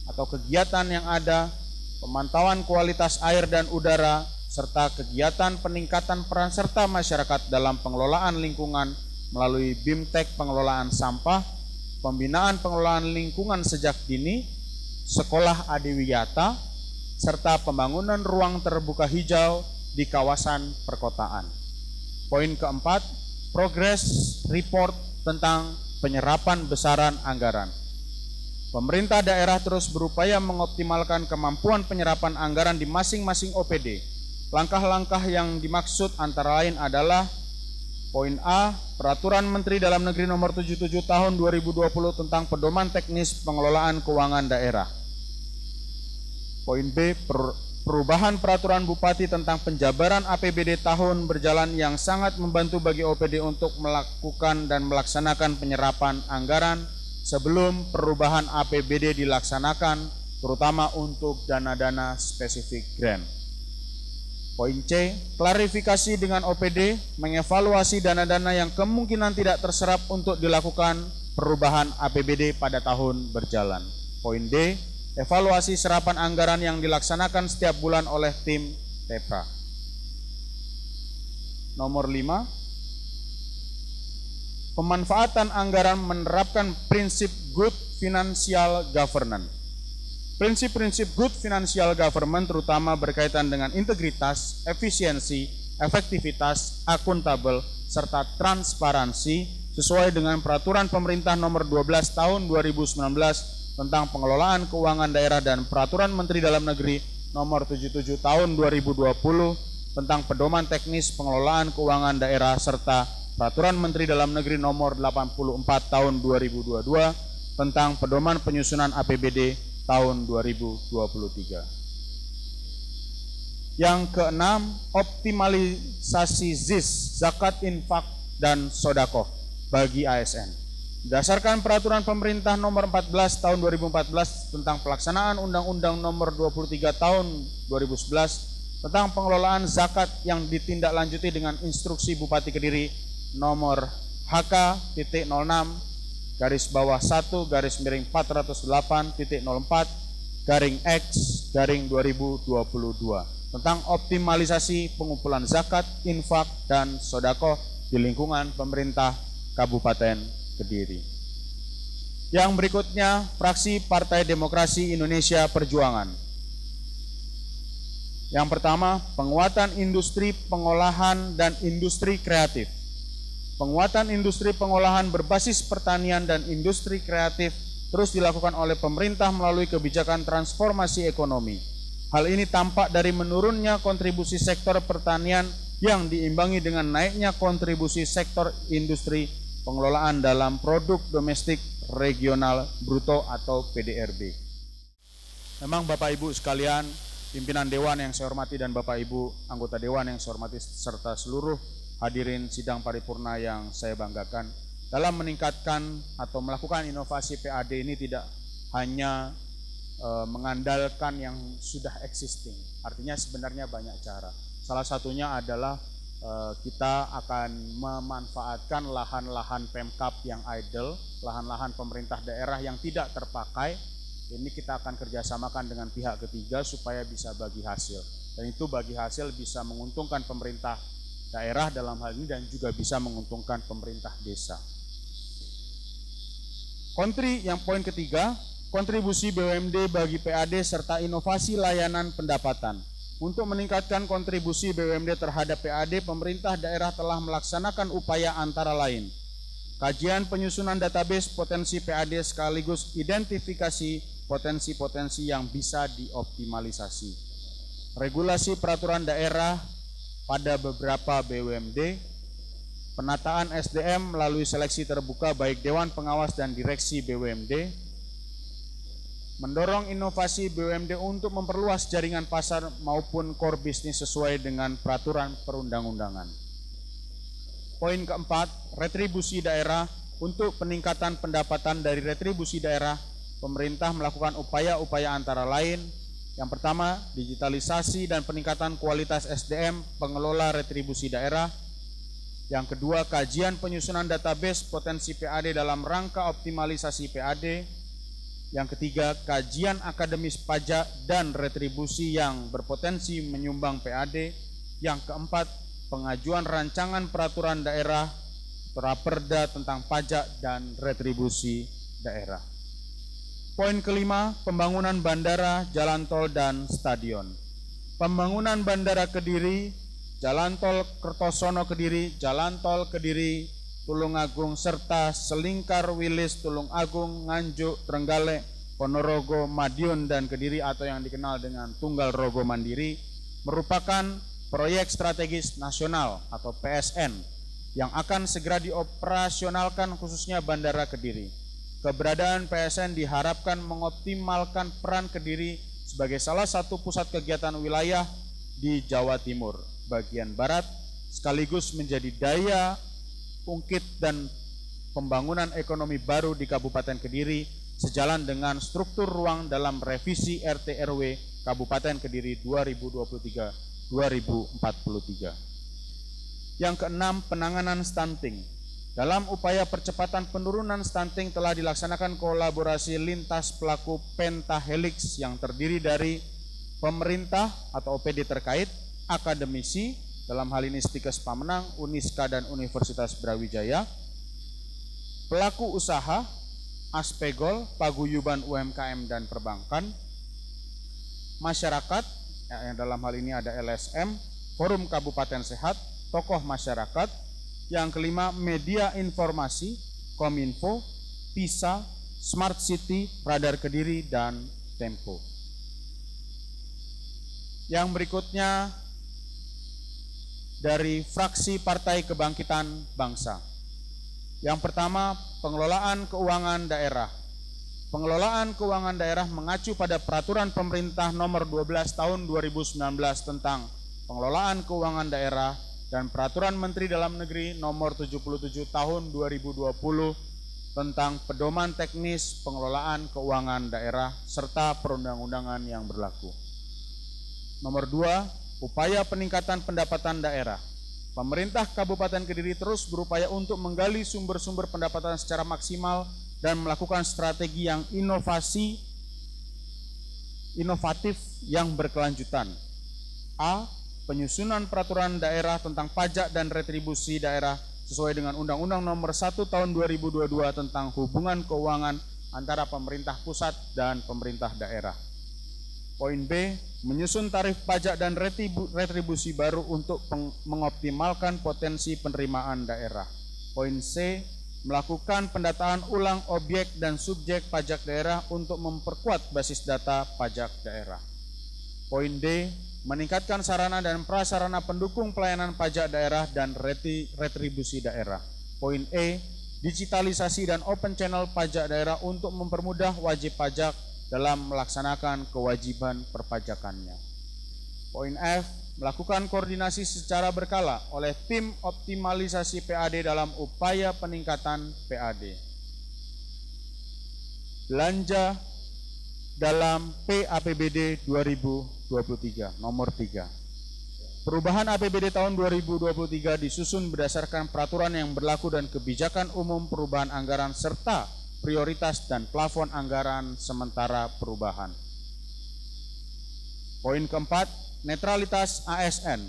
atau kegiatan yang ada, pemantauan kualitas air dan udara, serta kegiatan peningkatan peran serta masyarakat dalam pengelolaan lingkungan melalui BIMTEK pengelolaan sampah, pembinaan pengelolaan lingkungan sejak dini, sekolah adiwiyata, serta pembangunan ruang terbuka hijau di kawasan perkotaan. Poin keempat, progress report tentang penyerapan besaran anggaran. Pemerintah daerah terus berupaya mengoptimalkan kemampuan penyerapan anggaran di masing-masing OPD. Langkah-langkah yang dimaksud antara lain adalah poin A, Peraturan Menteri Dalam Negeri Nomor 77 Tahun 2020 tentang Pedoman Teknis Pengelolaan Keuangan Daerah. Poin B, perubahan Peraturan Bupati tentang penjabaran APBD tahun berjalan yang sangat membantu bagi OPD untuk melakukan dan melaksanakan penyerapan anggaran sebelum perubahan APBD dilaksanakan, terutama untuk dana-dana spesifik grant. Poin C, klarifikasi dengan OPD mengevaluasi dana-dana yang kemungkinan tidak terserap untuk dilakukan perubahan APBD pada tahun berjalan. Poin D, evaluasi serapan anggaran yang dilaksanakan setiap bulan oleh tim TEPRA. Nomor 5, pemanfaatan anggaran menerapkan prinsip good financial governance. Prinsip-prinsip good financial government terutama berkaitan dengan integritas, efisiensi, efektivitas, akuntabel, serta transparansi sesuai dengan Peraturan Pemerintah Nomor 12 Tahun 2019 tentang pengelolaan keuangan daerah dan Peraturan Menteri Dalam Negeri Nomor 77 Tahun 2020 tentang Pedoman Teknis Pengelolaan Keuangan Daerah serta Peraturan Menteri Dalam Negeri Nomor 84 Tahun 2022 tentang Pedoman Penyusunan APBD tahun 2023. Yang keenam, optimalisasi ZIS, zakat, infak, dan sodakoh bagi ASN. Berdasarkan Peraturan Pemerintah Nomor 14 Tahun 2014 tentang pelaksanaan Undang-Undang Nomor 23 Tahun 2011 tentang pengelolaan zakat yang ditindaklanjuti dengan Instruksi Bupati Kediri Nomor HK.06 garis bawah 1 garis miring 408.04/X/2022 tentang optimalisasi pengumpulan zakat, infak, dan sodakoh di lingkungan pemerintah Kabupaten Kediri. Yang berikutnya, fraksi Partai Demokrasi Indonesia Perjuangan. Yang pertama, penguatan industri pengolahan dan industri kreatif. Penguatan industri pengolahan berbasis pertanian dan industri kreatif terus dilakukan oleh pemerintah melalui kebijakan transformasi ekonomi. Hal ini tampak dari menurunnya kontribusi sektor pertanian yang diimbangi dengan naiknya kontribusi sektor industri pengelolaan dalam produk domestik regional bruto atau PDRB. Memang Bapak Ibu sekalian, pimpinan Dewan yang saya hormati dan Bapak Ibu anggota Dewan yang saya hormati serta seluruh hadirin sidang paripurna yang saya banggakan, dalam meningkatkan atau melakukan inovasi PAD ini tidak hanya mengandalkan yang sudah existing, artinya sebenarnya banyak cara. Salah satunya adalah kita akan memanfaatkan lahan-lahan Pemkab yang idle, lahan-lahan pemerintah daerah yang tidak terpakai. Ini kita akan kerjasamakan dengan pihak ketiga supaya bisa bagi hasil, dan itu bagi hasil bisa menguntungkan pemerintah daerah dalam hal ini dan juga bisa menguntungkan pemerintah desa. Yang poin ketiga, kontribusi BUMD bagi PAD serta inovasi layanan pendapatan. Untuk meningkatkan kontribusi BUMD terhadap PAD, pemerintah daerah telah melaksanakan upaya antara lain kajian penyusunan database potensi PAD sekaligus identifikasi potensi-potensi yang bisa dioptimalisasi. Regulasi peraturan daerah pada beberapa BUMD, penataan SDM melalui seleksi terbuka baik Dewan Pengawas dan Direksi BUMD, mendorong inovasi BUMD untuk memperluas jaringan pasar maupun core bisnis sesuai dengan peraturan perundang-undangan. Poin keempat, retribusi daerah. Untuk peningkatan pendapatan dari retribusi daerah, pemerintah melakukan upaya-upaya antara lain. Yang pertama, digitalisasi dan peningkatan kualitas SDM pengelola retribusi daerah. Yang kedua, kajian penyusunan database potensi PAD dalam rangka optimalisasi PAD. Yang ketiga, kajian akademis pajak dan retribusi yang berpotensi menyumbang PAD. Yang keempat, pengajuan rancangan peraturan daerah Raperda tentang pajak dan retribusi daerah. Poin kelima, pembangunan bandara, jalan tol, dan stadion. Pembangunan bandara Kediri, jalan tol Kertosono Kediri, jalan tol Kediri, Tulungagung, serta selingkar Wilis, Tulungagung, Nganjuk, Trenggalek, Ponorogo, Madiun, dan Kediri atau yang dikenal dengan Tunggal Rogo Mandiri merupakan proyek strategis nasional atau PSN yang akan segera dioperasionalkan khususnya Bandara Kediri. Keberadaan PSN diharapkan mengoptimalkan peran Kediri sebagai salah satu pusat kegiatan wilayah di Jawa Timur bagian barat sekaligus menjadi daya ungkit dan pembangunan ekonomi baru di Kabupaten Kediri sejalan dengan struktur ruang dalam revisi RT/RW Kabupaten Kediri 2023-2043. Yang keenam, penanganan stunting. Dalam upaya percepatan penurunan stunting telah dilaksanakan kolaborasi lintas pelaku pentahelix yang terdiri dari pemerintah atau OPD terkait, akademisi, dalam hal ini Stikes Pamenang, Uniska, dan Universitas Brawijaya, pelaku usaha, Aspegol, Paguyuban UMKM dan Perbankan, masyarakat, yang dalam hal ini ada LSM, Forum Kabupaten Sehat, tokoh masyarakat. Yang kelima, media informasi, Kominfo, PISA, Smart City, Radar Kediri, dan Tempo. Yang berikutnya dari fraksi Partai Kebangkitan Bangsa. Yang pertama, pengelolaan keuangan daerah. Pengelolaan keuangan daerah mengacu pada Peraturan Pemerintah Nomor 12 Tahun 2019 tentang pengelolaan keuangan daerah dan Peraturan Menteri Dalam Negeri Nomor 77 Tahun 2020 tentang pedoman teknis pengelolaan keuangan daerah serta perundang-undangan yang berlaku. Nomor 2, upaya peningkatan pendapatan daerah. Pemerintah Kabupaten Kediri terus berupaya untuk menggali sumber-sumber pendapatan secara maksimal dan melakukan strategi yang inovatif yang berkelanjutan. A. Penyusunan peraturan daerah tentang pajak dan retribusi daerah sesuai dengan Undang-Undang Nomor 1 Tahun 2022 tentang hubungan keuangan antara pemerintah pusat dan pemerintah daerah. Poin B, menyusun tarif pajak dan retribusi baru untuk mengoptimalkan potensi penerimaan daerah. Poin C, melakukan pendataan ulang objek dan subjek pajak daerah untuk memperkuat basis data pajak daerah. Poin D, meningkatkan sarana dan prasarana pendukung pelayanan pajak daerah dan retribusi daerah. Poin E, digitalisasi dan open channel pajak daerah untuk mempermudah wajib pajak dalam melaksanakan kewajiban perpajakannya. Poin F, melakukan koordinasi secara berkala oleh tim optimalisasi PAD dalam upaya peningkatan PAD. Belanja dalam PAPBD 2023 nomor 3. Perubahan APBD tahun 2023 disusun berdasarkan peraturan yang berlaku dan kebijakan umum perubahan anggaran serta prioritas dan plafon anggaran sementara perubahan. Poin keempat, netralitas ASN.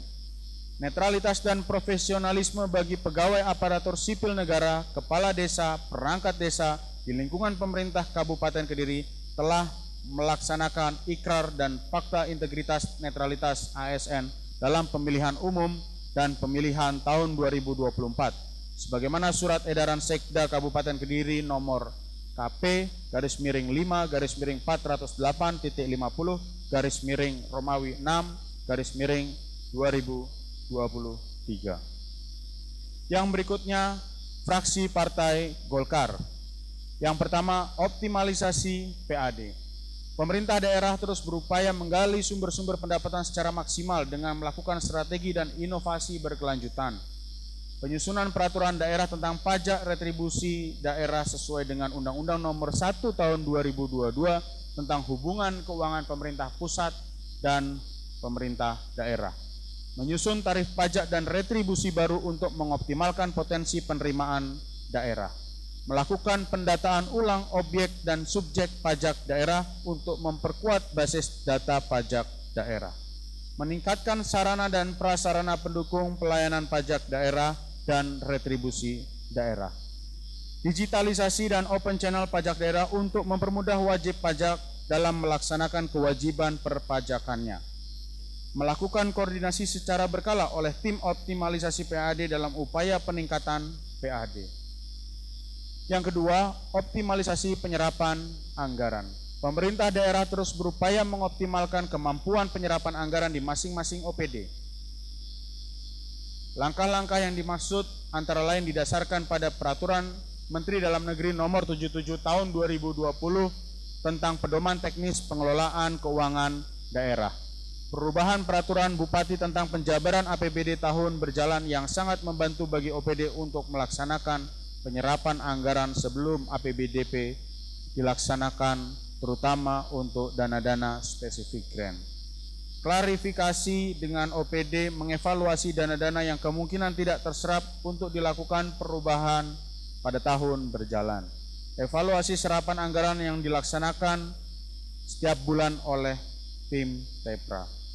Netralitas dan profesionalisme bagi pegawai aparatur sipil negara, kepala desa, perangkat desa di lingkungan pemerintah Kabupaten Kediri telah melaksanakan ikrar dan fakta integritas netralitas ASN dalam pemilihan umum dan pemilihan tahun 2024 sebagaimana surat edaran Sekda Kabupaten Kediri nomor KP/5-480-50-Romawi 6-2023. Yang berikutnya, fraksi Partai Golkar. Yang pertama, optimalisasi PAD. Pemerintah daerah terus berupaya menggali sumber-sumber pendapatan secara maksimal dengan melakukan strategi dan inovasi berkelanjutan. Penyusunan peraturan daerah tentang pajak retribusi daerah sesuai dengan Undang-Undang Nomor 1 Tahun 2022 tentang hubungan keuangan pemerintah pusat dan pemerintah daerah. Menyusun tarif pajak dan retribusi baru untuk mengoptimalkan potensi penerimaan daerah. Melakukan pendataan ulang objek dan subjek pajak daerah untuk memperkuat basis data pajak daerah. Meningkatkan sarana dan prasarana pendukung pelayanan pajak daerah dan retribusi daerah. digitalisasi dan open channel pajak daerah untuk mempermudah wajib pajak dalam melaksanakan kewajiban perpajakannya. Melakukan koordinasi secara berkala oleh tim optimalisasi PAD dalam upaya peningkatan PAD. Yang kedua, optimalisasi penyerapan anggaran. Pemerintah daerah terus berupaya mengoptimalkan kemampuan penyerapan anggaran di masing-masing OPD. Langkah-langkah yang dimaksud antara lain didasarkan pada Peraturan Menteri Dalam Negeri Nomor 77 Tahun 2020 tentang Pedoman Teknis Pengelolaan Keuangan Daerah. Perubahan Peraturan Bupati tentang penjabaran APBD tahun berjalan yang sangat membantu bagi OPD untuk melaksanakan penyerapan anggaran sebelum APBDP dilaksanakan, terutama untuk dana-dana spesifik grant. Klarifikasi dengan OPD mengevaluasi dana-dana yang kemungkinan tidak terserap untuk dilakukan perubahan pada tahun berjalan. Evaluasi serapan anggaran yang dilaksanakan setiap bulan oleh tim TEPRA.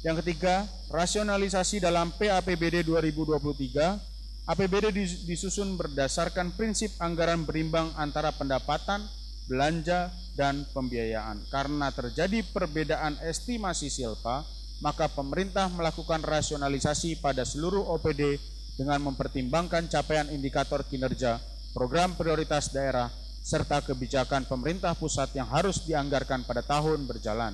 Yang ketiga, rasionalisasi dalam PAPBD 2023. APBD disusun berdasarkan prinsip anggaran berimbang antara pendapatan, belanja, dan pembiayaan. Karena terjadi perbedaan estimasi silpa, maka pemerintah melakukan rasionalisasi pada seluruh OPD dengan mempertimbangkan capaian indikator kinerja, program prioritas daerah, serta kebijakan pemerintah pusat yang harus dianggarkan pada tahun berjalan.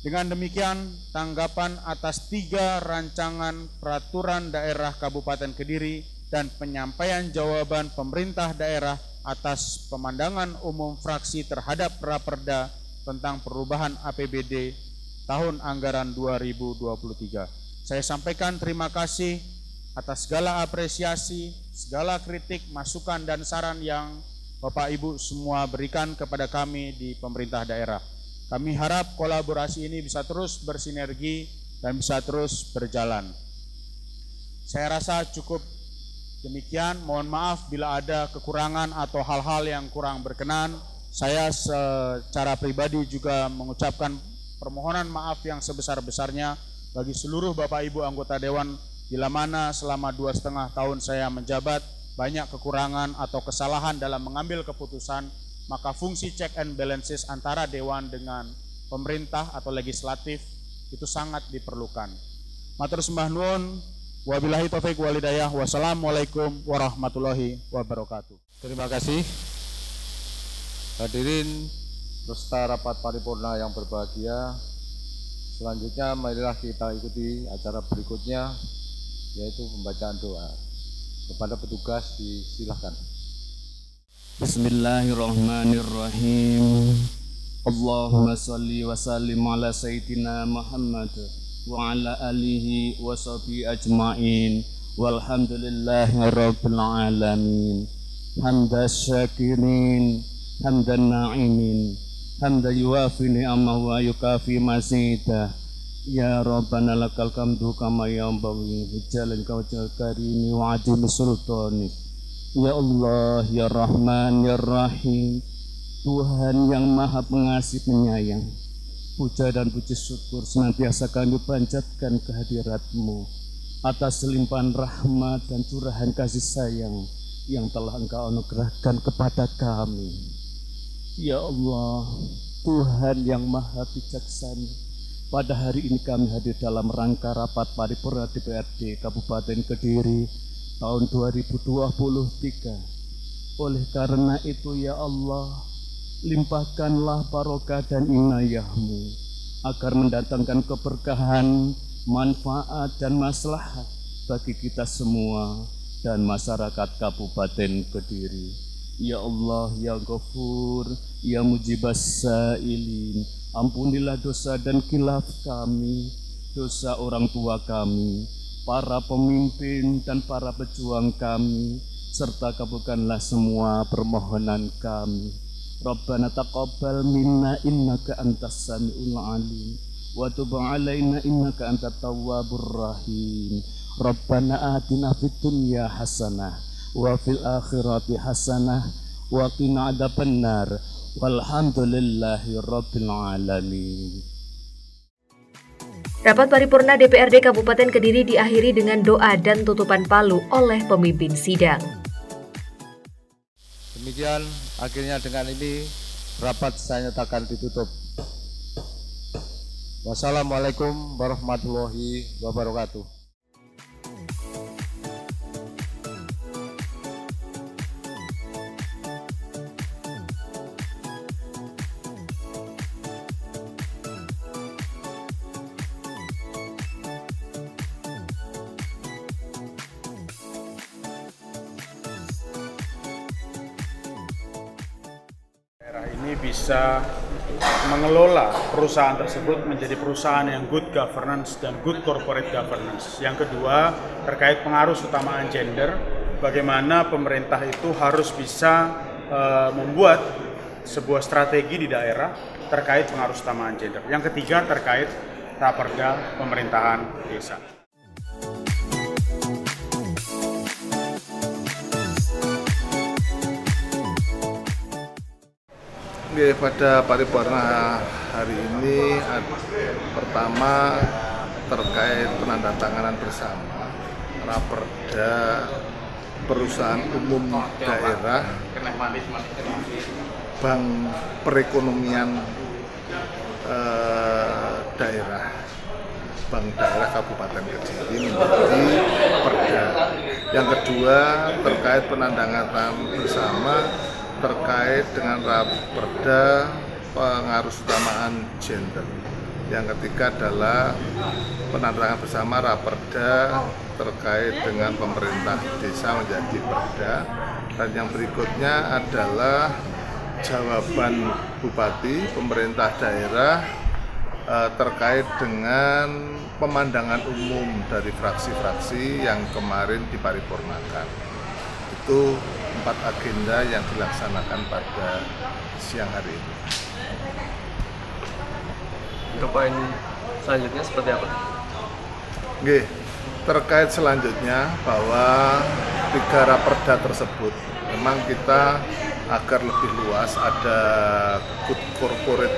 Dengan demikian, tanggapan atas 3 rancangan peraturan daerah Kabupaten Kediri dan penyampaian jawaban pemerintah daerah atas pemandangan umum fraksi terhadap Raperda tentang perubahan APBD tahun anggaran 2023. Saya sampaikan terima kasih atas segala apresiasi, segala kritik, masukan, dan saran yang Bapak Ibu semua berikan kepada kami di pemerintah daerah. Kami harap kolaborasi ini bisa terus bersinergi dan bisa terus berjalan. Saya rasa cukup demikian. Mohon maaf bila ada kekurangan atau hal-hal yang kurang berkenan. Saya secara pribadi juga mengucapkan permohonan maaf yang sebesar-besarnya bagi seluruh Bapak Ibu anggota Dewan, bila mana selama 2,5 tahun saya menjabat banyak kekurangan atau kesalahan dalam mengambil keputusan, maka fungsi check and balances antara Dewan dengan pemerintah atau legislatif itu sangat diperlukan. Matur sembah nuwun, wabillahi taufik wal hidayah, wassalamualaikum warahmatullahi wabarakatuh. Terima kasih. Hadirin peserta rapat paripurna yang berbahagia, selanjutnya marilah kita ikuti acara berikutnya, yaitu pembacaan doa. Kepada petugas disilahkan. Bismillahirrahmanirrahim. Allahumma salli wa sallim ala sayyidina Muhammad wa ala alihi wa sahbihi ajma'in walhamdulillahi rabbil alamin. Hamdan syakirin, hamdan na'imin, hamdan yuwafi ni'amahu wa yukafi mazidah. Ya Rabbana lakal hamdu kama yanbaghi li jalalika wajhil karimi wa 'azimi sultanik. Ya Allah, ya Rahman, ya Rahim, Tuhan yang Maha Pengasih Penyayang, puja dan puji syukur senantiasa kami panjatkan kehadirat-Mu atas limpahan rahmat dan curahan kasih sayang yang telah Engkau anugerahkan kepada kami. Ya Allah, Tuhan yang Maha Bijaksana, pada hari ini kami hadir dalam rangka rapat paripurna DPRD Kabupaten Kediri tahun 2023. Oleh karena itu ya Allah, limpahkanlah barokah dan inayah-Mu agar mendatangkan keberkahan, manfaat dan maslahat bagi kita semua dan masyarakat Kabupaten Kediri. Ya Allah, ya Ghafur, ya Mujibas Sa'ilin, ampunilah dosa dan khilaf kami, dosa orang tua kami, para pemimpin dan para pejuang kami, serta kabulkanlah semua permohonan kami. Rabbana taqabbal minna innaka antas samiul alim wa tub alaina innaka antat tawwabur rahim. Rabbana atina fid dunya hasanah wa fil akhirati hasanah wa qina adzabannar. Walhamdulillahi rabbil alamin. Rapat paripurna DPRD Kabupaten Kediri diakhiri dengan doa dan tutupan palu oleh pemimpin sidang. Demikian akhirnya dengan ini rapat saya nyatakan ditutup. Wassalamualaikum warahmatullahi wabarakatuh. Daerah ini bisa mengelola perusahaan tersebut menjadi perusahaan yang good governance dan good corporate governance. Yang kedua, terkait pengaruh utamaan gender, bagaimana pemerintah itu harus bisa membuat sebuah strategi di daerah terkait pengaruh utamaan gender. Yang ketiga, terkait raperda pemerintahan desa. Pada paripurna hari ini pertama terkait penandatanganan bersama raperda perusahaan umum daerah Bank Perekonomian daerah Bank Daerah Kabupaten Kediri menjadi perda. Yang kedua terkait penandatanganan bersama terkait dengan raperda pengaruh utamaan gender. Yang ketiga adalah penandatanganan bersama raperda terkait dengan pemerintah desa menjadi perda. Dan yang berikutnya adalah jawaban Bupati, pemerintah daerah terkait dengan pemandangan umum dari fraksi-fraksi yang kemarin diparipurnakan. Itu 4 agenda yang dilaksanakan pada siang hari ini. Untuk poin selanjutnya seperti apa? Oke, terkait selanjutnya bahwa 3 raperda tersebut memang kita agar lebih luas ada good corporate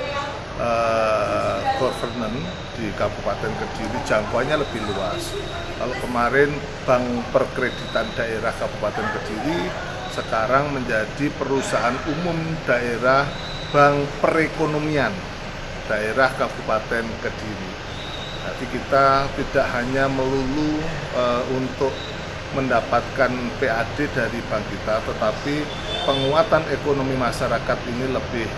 governance di Kabupaten Kediri, jangkauannya lebih luas. Kalau kemarin Bank Perkreditan Daerah Kabupaten Kediri, sekarang menjadi perusahaan umum daerah Bank Perekonomian Daerah Kabupaten Kediri. Jadi kita tidak hanya melulu untuk mendapatkan PAD dari bank kita, tetapi penguatan ekonomi masyarakat ini lebih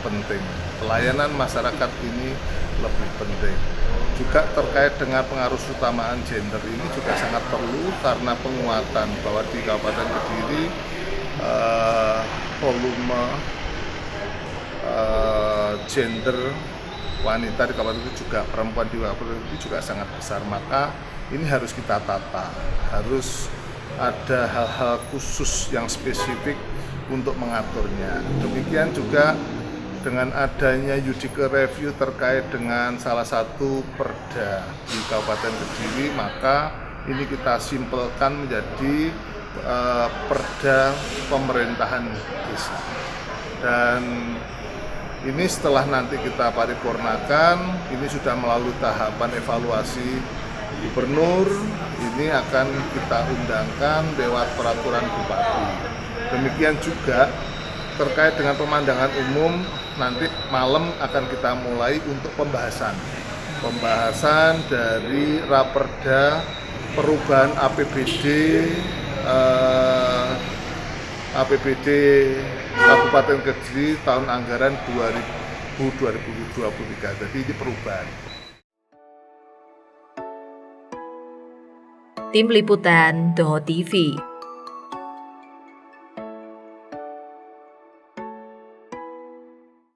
penting. Pelayanan masyarakat ini lebih penting. Juga terkait dengan pengaruh utamaan gender ini juga sangat perlu karena penguatan bahwa di Kabupaten Kediri volume gender wanita di kabupaten itu juga perempuan di kabupaten itu juga sangat besar, maka ini harus kita tata, harus ada hal-hal khusus yang spesifik untuk mengaturnya. Demikian juga dengan adanya judicial review terkait dengan salah satu perda di Kabupaten Kediri, maka ini kita simpelkan menjadi perda pemerintahan desa. Dan ini setelah nanti kita paripurnakan, ini sudah melalui tahapan evaluasi gubernur, ini akan kita undangkan lewat peraturan bupati. Demikian juga terkait dengan pemandangan umum, nanti malam akan kita mulai untuk pembahasan dari raperda perubahan APBD Kabupaten Kediri tahun anggaran 2023. Jadi ini perubahan. Tim Liputan Toho TV.